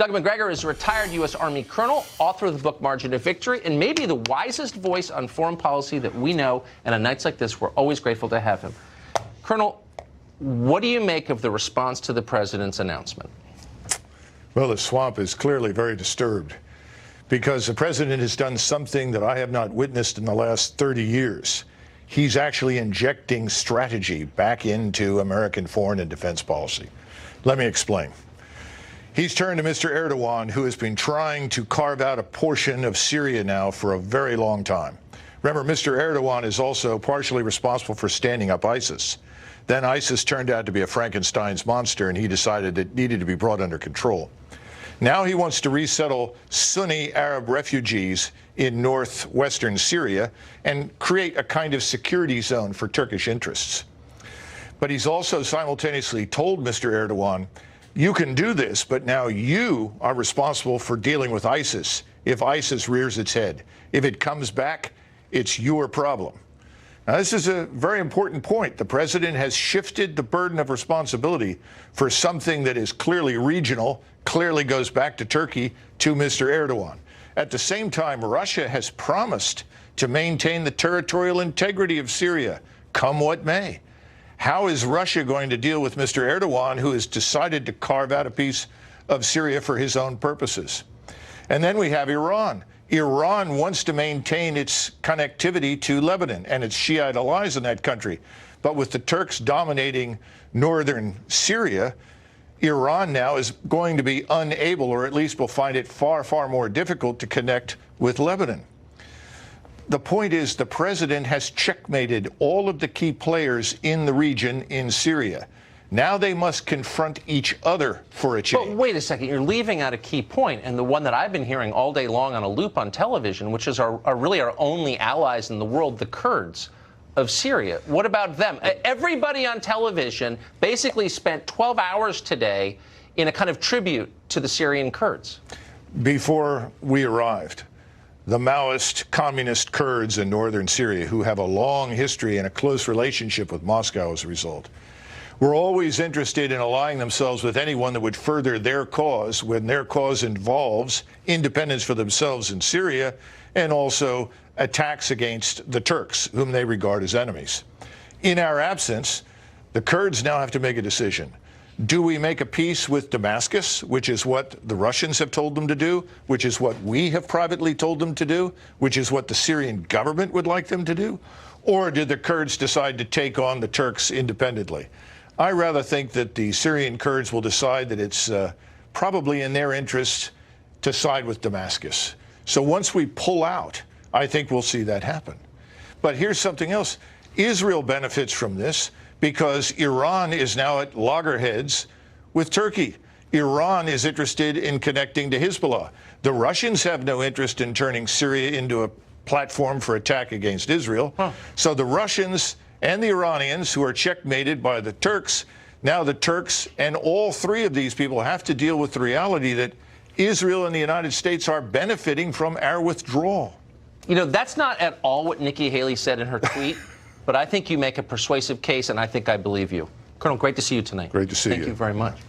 Doug Macgregor is a retired U.S. Army colonel, author of the book Margin of Victory, and maybe the wisest voice on foreign policy that we know. And on nights like this, we're always grateful to have him. Colonel, what do you make of the response to the president's announcement? Well, the swamp is clearly very disturbed because the president has done something that I have not witnessed in the last 30 years. He's actually injecting strategy back into American foreign and defense policy. Let me explain. He's turned to Mr. Erdogan, who has been trying to carve out a portion of Syria now for a very long time. Remember, Mr. Erdogan is also partially responsible for standing up ISIS. Then ISIS turned out to be a Frankenstein's monster, and he decided it needed to be brought under control. Now he wants to resettle Sunni Arab refugees in northwestern Syria and create a kind of security zone for Turkish interests. But he's also simultaneously told Mr. Erdogan, you can do this, but now you are responsible for dealing with ISIS if ISIS rears its head. If it comes back, it's your problem. Now, this is a very important point. The president has shifted the burden of responsibility for something that is clearly regional, clearly goes back to Turkey, to Mr. Erdogan. At the same time, Russia has promised to maintain the territorial integrity of Syria, come what may. How is Russia going to deal with Mr. Erdogan, who has decided to carve out a piece of Syria for his own purposes? And then we have Iran. Iran wants to maintain its connectivity to Lebanon and its Shiite allies in that country. But with the Turks dominating northern Syria, Iran now is going to be unable, or at least will find it far, far more difficult to connect with Lebanon. The point is the president has checkmated all of the key players in the region in Syria. Now they must confront each other for a change. But wait a second, you're leaving out a key point, and the one that I've been hearing all day long on a loop on television, which is really our only allies in the world, the Kurds of Syria. What about them? Everybody on television basically spent 12 hours today in a kind of tribute to the Syrian Kurds. Before we arrived, the Maoist communist Kurds in northern Syria, who have a long history and a close relationship with Moscow as a result, were always interested in allying themselves with anyone that would further their cause when their cause involves independence for themselves in Syria and also attacks against the Turks, whom they regard as enemies. In our absence, the Kurds now have to make a decision. Do we make a peace with Damascus, which is what the Russians have told them to do, which is what we have privately told them to do, which is what the Syrian government would like them to do? Or did the Kurds decide to take on the Turks independently? I rather think that the Syrian Kurds will decide that it's probably in their interest to side with Damascus. So once we pull out, I think we'll see that happen. But here's something else. Israel benefits from this because Iran is now at loggerheads with Turkey. Iran is interested in connecting to Hezbollah. The Russians have no interest in turning Syria into a platform for attack against Israel. So the Russians and the Iranians, who are checkmated by the Turks, now the Turks and all three of these people have to deal with the reality that Israel and the United States are benefiting from our withdrawal. You know, that's not at all what Nikki Haley said in her tweet, but I think you make a persuasive case, and I think I believe you. Colonel, great to see you tonight. Great to see you. Thank you very much.